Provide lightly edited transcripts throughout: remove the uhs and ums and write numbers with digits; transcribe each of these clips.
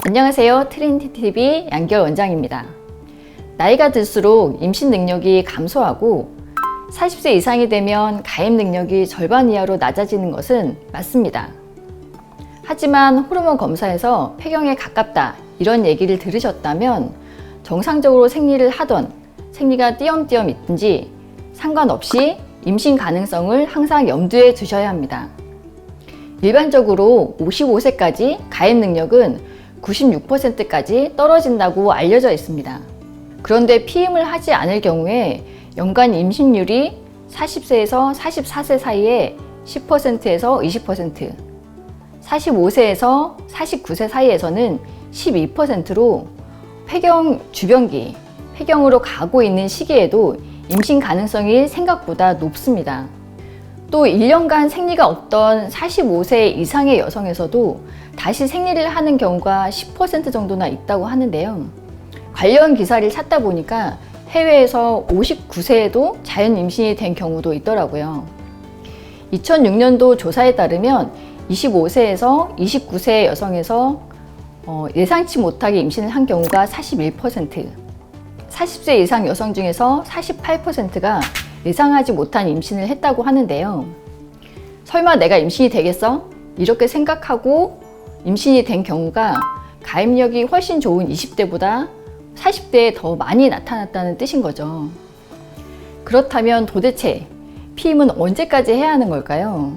안녕하세요. 트리니티TV 양결 원장입니다. 나이가 들수록 임신 능력이 감소하고 40세 이상이 되면 가임 능력이 절반 이하로 낮아지는 것은 맞습니다. 하지만 호르몬 검사에서 폐경에 가깝다 이런 얘기를 들으셨다면 정상적으로 생리를 하던 생리가 띄엄띄엄 있든지 상관없이 임신 가능성을 항상 염두에 두셔야 합니다. 일반적으로 55세까지 가임 능력은 96%까지 떨어진다고 알려져 있습니다. 그런데 피임을 하지 않을 경우에 연간 임신율이 40세에서 44세 사이에 10%에서 20%, 45세에서 49세 사이에서는 12%로 폐경 주변기, 폐경으로 가고 있는 시기에도 임신 가능성이 생각보다 높습니다. 또 1년간 생리가 없던 45세 이상의 여성에서도 다시 생리를 하는 경우가 10% 정도나 있다고 하는데요. 관련 기사를 찾다 보니까 해외에서 59세에도 자연 임신이 된 경우도 있더라고요. 2006년도 조사에 따르면 25세에서 29세 여성에서 예상치 못하게 임신을 한 경우가 41%, 40세 이상 여성 중에서 48%가 예상하지 못한 임신을 했다고 하는데요. 설마 내가 임신이 되겠어? 이렇게 생각하고 임신이 된 경우가 가임력이 훨씬 좋은 20대보다 40대에 더 많이 나타났다는 뜻인 거죠. 그렇다면 도대체 피임은 언제까지 해야 하는 걸까요?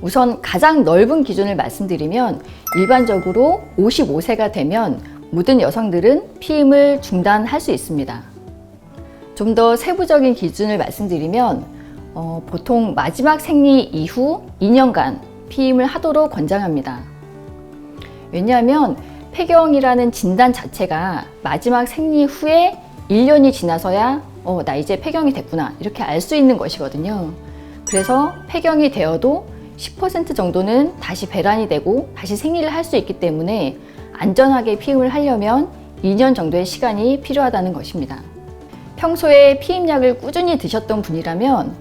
우선 가장 넓은 기준을 말씀드리면 일반적으로 55세가 되면 모든 여성들은 피임을 중단할 수 있습니다. 좀 더 세부적인 기준을 말씀드리면 보통 마지막 생리 이후 2년간 피임을 하도록 권장합니다. 왜냐하면 폐경이라는 진단 자체가 마지막 생리 후에 1년이 지나서야 나 이제 폐경이 됐구나 이렇게 알 수 있는 것이거든요. 그래서 폐경이 되어도 10% 정도는 다시 배란이 되고 다시 생리를 할 수 있기 때문에 안전하게 피임을 하려면 2년 정도의 시간이 필요하다는 것입니다. 평소에 피임약을 꾸준히 드셨던 분이라면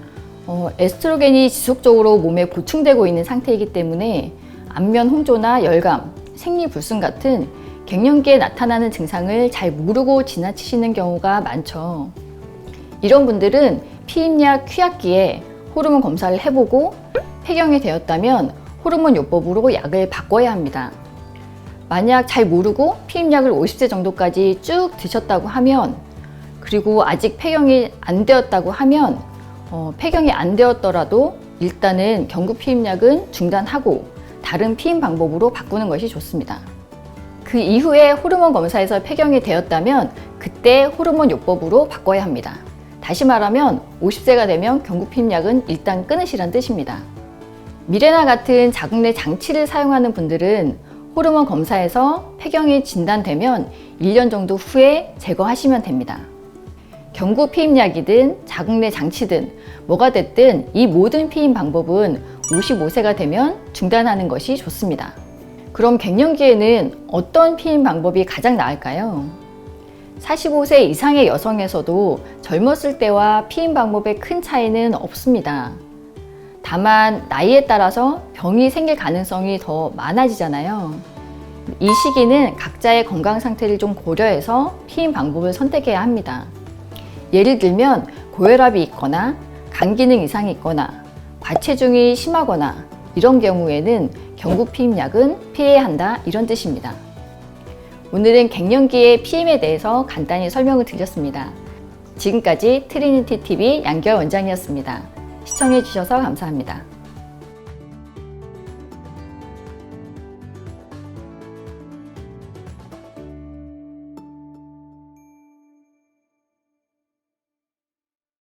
에스트로겐이 지속적으로 몸에 보충되고 있는 상태이기 때문에 안면 홍조나 열감, 생리불순 같은 갱년기에 나타나는 증상을 잘 모르고 지나치시는 경우가 많죠. 이런 분들은 피임약 투약기에 호르몬 검사를 해보고 폐경이 되었다면 호르몬 요법으로 약을 바꿔야 합니다. 만약 잘 모르고 피임약을 50세 정도까지 쭉 드셨다고 하면, 그리고 아직 폐경이 안 되었다고 하면 폐경이 안 되었더라도 일단은 경구 피임약은 중단하고 다른 피임 방법으로 바꾸는 것이 좋습니다. 그 이후에 호르몬 검사에서 폐경이 되었다면 그때 호르몬 요법으로 바꿔야 합니다. 다시 말하면 50세가 되면 경구 피임약은 일단 끊으시란 뜻입니다. 미레나 같은 자궁내 장치를 사용하는 분들은 호르몬 검사에서 폐경이 진단되면 1년 정도 후에 제거하시면 됩니다. 경구 피임약이든 자궁내 장치든 뭐가 됐든 이 모든 피임 방법은 55세가 되면 중단하는 것이 좋습니다. 그럼 갱년기에는 어떤 피임 방법이 가장 나을까요? 45세 이상의 여성에서도 젊었을 때와 피임 방법에 큰 차이는 없습니다. 다만 나이에 따라서 병이 생길 가능성이 더 많아지잖아요. 이 시기는 각자의 건강 상태를 좀 고려해서 피임 방법을 선택해야 합니다. 예를 들면 고혈압이 있거나 간 기능 이상이 있거나 과체중이 심하거나 이런 경우에는 경구 피임약은 피해야 한다 이런 뜻입니다. 오늘은 갱년기의 피임에 대해서 간단히 설명을 드렸습니다. 지금까지 트리니티TV 양결 원장이었습니다. 시청해 주셔서 감사합니다.